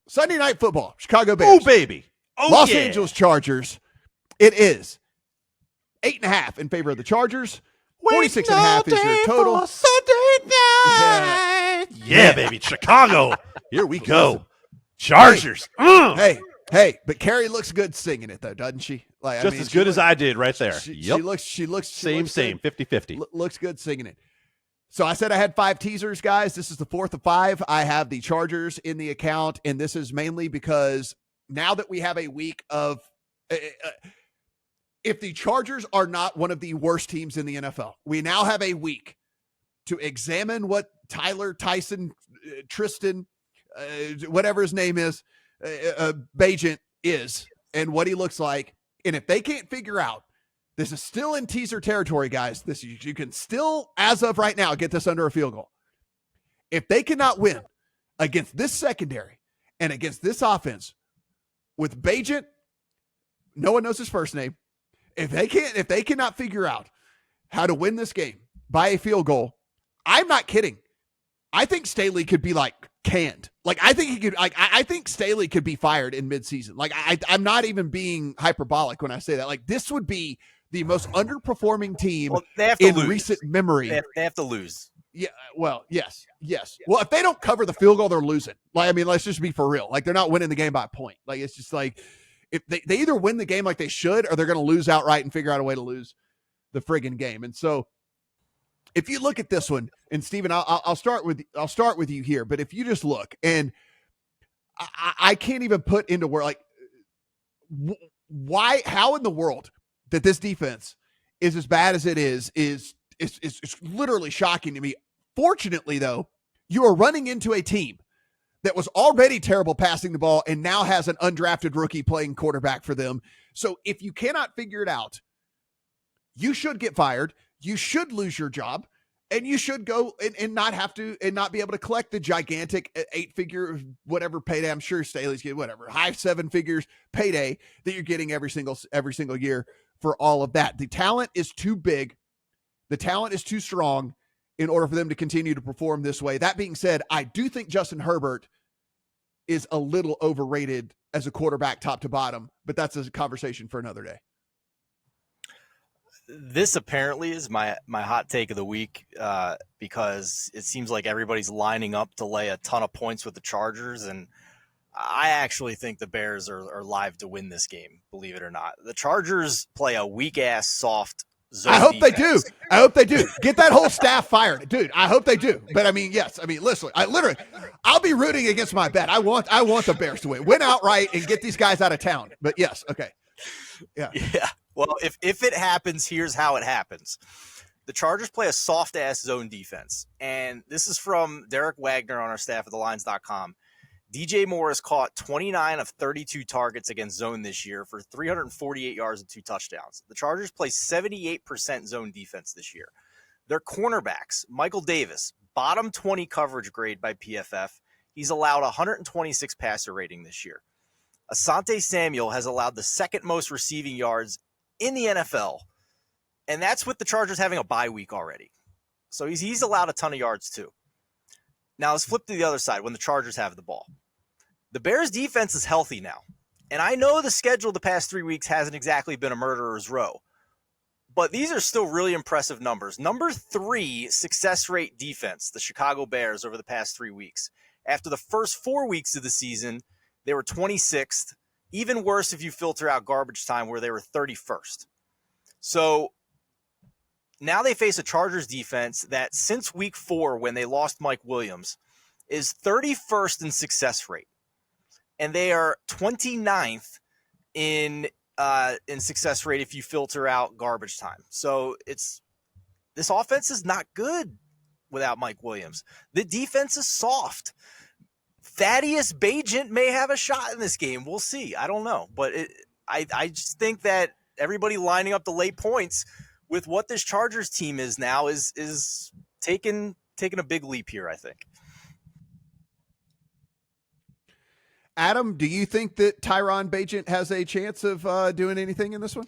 Sunday Night Football, Chicago Bears. Oh, baby. Oh, Los Angeles Chargers. It is 8.5 in favor of the Chargers. 46.5 is your total. Sunday night. Yeah, baby. Chicago. Here we go. Chargers. Hey, but Carrie looks good singing it though, doesn't she? Like, Just as good as I did right there. She looks same, 50-50. Looks good singing it. So I said I had 5 teasers, guys. This is the 4th of 5. I have the Chargers in the account, and this is mainly because now that we have a week of if the Chargers are not one of the worst teams in the NFL, we now have a week to examine what Tyson, Tristan, whatever his name is, Bagent is, and what he looks like. And if they can't figure out, this is still in teaser territory, guys. You can still, as of right now, get this under a field goal. If they cannot win against this secondary and against this offense with Bagent, no one knows his first name. If they cannot figure out how to win this game by a field goal, I'm not kidding. I think Staley could be canned. I think Staley could be fired in midseason. I'm not even being hyperbolic when I say that. This would be the most underperforming team in recent memory. They have to lose. Yeah. Well, yes. Well, if they don't cover the field goal, they're losing. Let's just be for real. They're not winning the game by a point. It's just if they either win the game like they should, or they're going to lose outright and figure out a way to lose the friggin' game. And so, if you look at this one, and Steven, I'll start with you here. But if you just look, and I can't even put into word how in the world that this defense is as bad as it is literally shocking to me. Fortunately, though, you are running into a team that was already terrible passing the ball and now has an undrafted rookie playing quarterback for them. So if you cannot figure it out, you should get fired. You should lose your job, and you should go and not have to, and not be able to collect the gigantic 8-figure, whatever payday. I'm sure Staley's getting whatever, high 7 figures payday that you're getting every single year for all of that. The talent is too big. The talent is too strong in order for them to continue to perform this way. That being said, I do think Justin Herbert is a little overrated as a quarterback top to bottom, but that's a conversation for another day. This apparently is my hot take of the week because it seems like everybody's lining up to lay a ton of points with the Chargers, and I actually think the Bears are live to win this game, believe it or not. The Chargers play a weak-ass, soft zone I hope defense. they do. Get that whole staff fired. Dude, I hope they do. But yes. Listen, I'll be rooting against my bet. I want the Bears to win outright and get these guys out of town. But yes, okay. Yeah. Well, if it happens, here's how it happens. The Chargers play a soft-ass zone defense. And this is from Derek Wagner on our staff at thelines.com. DJ Moore has caught 29 of 32 targets against zone this year for 348 yards and 2 touchdowns. The Chargers play 78% zone defense this year. Their cornerbacks, Michael Davis, bottom 20 coverage grade by PFF. He's allowed 126 passer rating this year. Asante Samuel has allowed the second most receiving yards in the NFL, and that's with the Chargers having a bye week already. So he's allowed a ton of yards too. Now let's flip to the other side when the Chargers have the ball. The Bears defense is healthy now, and I know the schedule the past 3 weeks hasn't exactly been a murderer's row, but these are still really impressive numbers. Number 3 success rate defense, the Chicago Bears, over the past 3 weeks. After the first 4 weeks of the season, they were 26th. Even worse if you filter out garbage time, where they were 31st. So now they face a Chargers defense that since week 4, when they lost Mike Williams, is 31st in success rate. And they are 29th in success rate if you filter out garbage time. So this offense is not good without Mike Williams. The defense is soft. Thaddeus Bagent may have a shot in this game. We'll see. I don't know. But I just think that everybody lining up to lay points with what this Chargers team is now is taking a big leap here, I think. Adam, do you think that Tyron Bagent has a chance of doing anything in this one?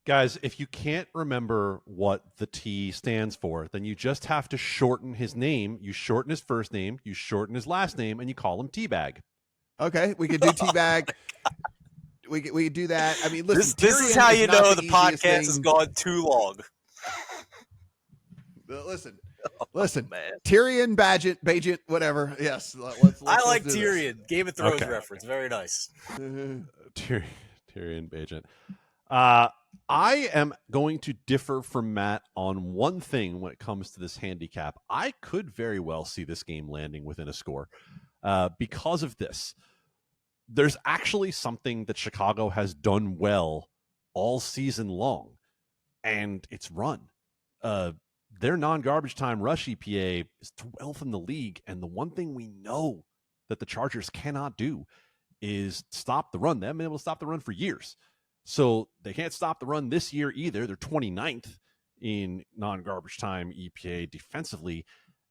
Guys, if you can't remember what the T stands for, then you just have to shorten his name. You shorten his first name, you shorten his last name, and you call him Teabag. Okay, we could do teabag. We could do that. I mean, listen. This is Tyrion how is you not know the the easiest podcast has thing. gone too long. Listen. Man. Tyrion, Bajent, whatever. Yes, let's I like do this. Tyrion. Game of Thrones Okay. reference. Very nice. Tyrion Bajent. I am going to differ from Matt on one thing when it comes to this handicap. I could very well see this game landing within a score because of this. There's actually something that Chicago has done well all season long, and it's run. Their non-garbage time rush EPA is 12th in the league, and the one thing we know that the Chargers cannot do is stop the run. They haven't been able to stop the run for years. So they can't stop the run this year either. They're 29th in non-garbage time EPA defensively,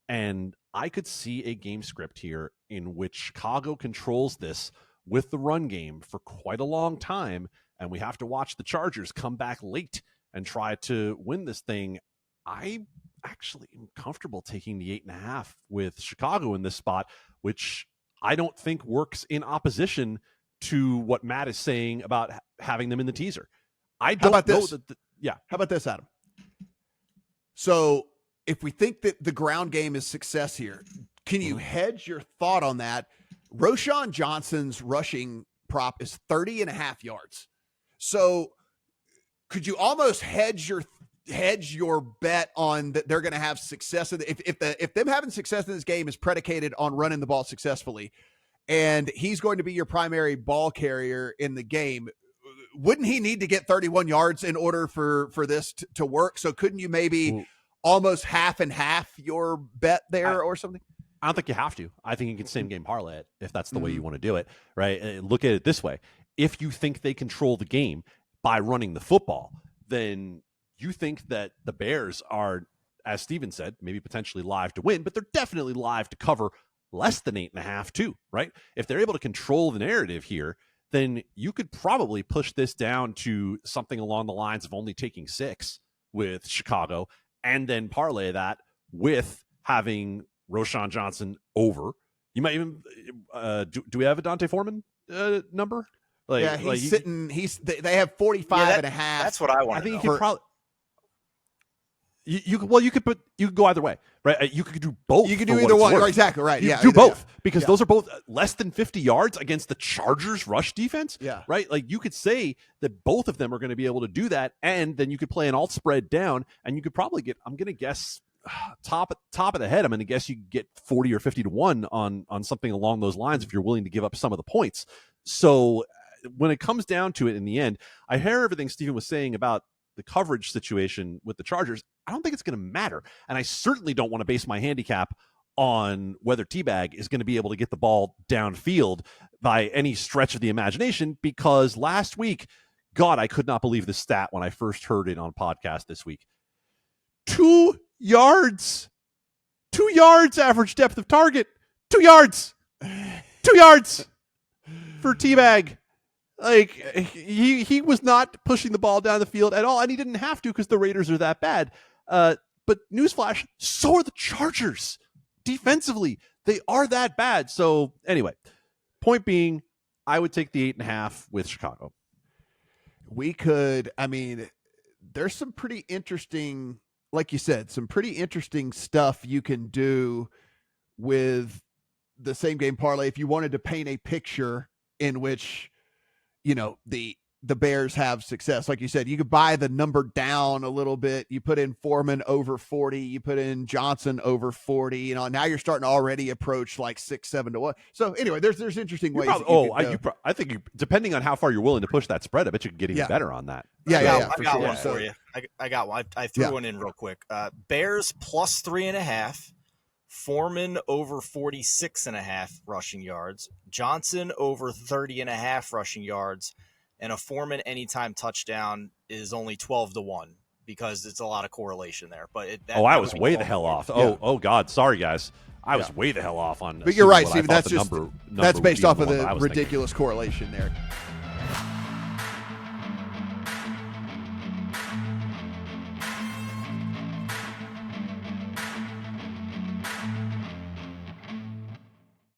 and I could see a game script here in which Chicago controls this with the run game for quite a long time, and we have to watch the Chargers come back late and try to win this thing. I actually am comfortable taking the 8.5 with Chicago in this spot, which I don't think works in opposition to what Matt is saying about having them in the teaser. I don't about know this? that. How about this, Adam? So if we think that the ground game is success here, can you hedge your thought on that? Roschon Johnson's rushing prop is 30.5 yards. So could you almost hedge your bet on that they're going to have success? If them having success in this game is predicated on running the ball successfully, and he's going to be your primary ball carrier in the game, wouldn't he need to get 31 yards in order for this to work? So couldn't you maybe almost half and half your bet there or something? I don't think you have to. I think you can same game parlay it if that's the way you want to do it, right? And look at it this way. If you think they control the game by running the football, then you think that the Bears are, as Steven said, maybe potentially live to win, but they're definitely live to cover less than 8.5 too, right? If they're able to control the narrative here, then you could probably push this down to something along the lines of only taking 6 with Chicago, and then parlay that with having Roschon Johnson over. You might even do we have a Dante Foreman number? He's sitting. They have 45 and a half. That's what I want. I think you could probably. You could go either way, right? You could do both. You could do either one. You're exactly right. You do both because those are both less than 50 yards against the Chargers rush defense. Yeah. Right. Like you could say that both of them are going to be able to do that, and then you could play an alt spread down, and you could probably get. I'm going to guess top of the head. I'm going to guess you could get 40 or 50 to 1 on something along those lines if you're willing to give up some of the points. So when it comes down to it, in the end, I hear everything Steven was saying about the coverage situation with the Chargers. I don't think it's going to matter. And I certainly don't want to base my handicap on whether Teabag is going to be able to get the ball downfield by any stretch of the imagination, because last week, God, I could not believe this stat when I first heard it on podcast this week. 2 yards. 2 yards average depth of target. 2 yards. 2 yards for Teabag. Like, he was not pushing the ball down the field at all, and he didn't have to because the Raiders are that bad. But newsflash, so are the Chargers. Defensively, they are that bad. So anyway, point being, I would take the 8.5 with Chicago. We could, there's some pretty interesting, like you said, some pretty interesting stuff you can do with the same game parlay if you wanted to paint a picture in which, the Bears have success. Like you said, you could buy the number down a little bit. You put in Foreman over 40. You put in Johnson over 40. Now you're starting to already approach like 6-7 to 1. So anyway, there's interesting ways. I think depending on how far you're willing to push that spread, I bet you could get even better on that. I got one for you. I got one. I threw one in real quick. Bears plus 3.5. Foreman over 46.5 rushing yards. Johnson over 30.5 rushing yards. And a Foreman anytime touchdown is only 12 to 1 because it's a lot of correlation there. But I was way the hell off. Oh God, sorry guys, I was way the hell off on. But you're right, Steve. That's based off of the ridiculous correlation there.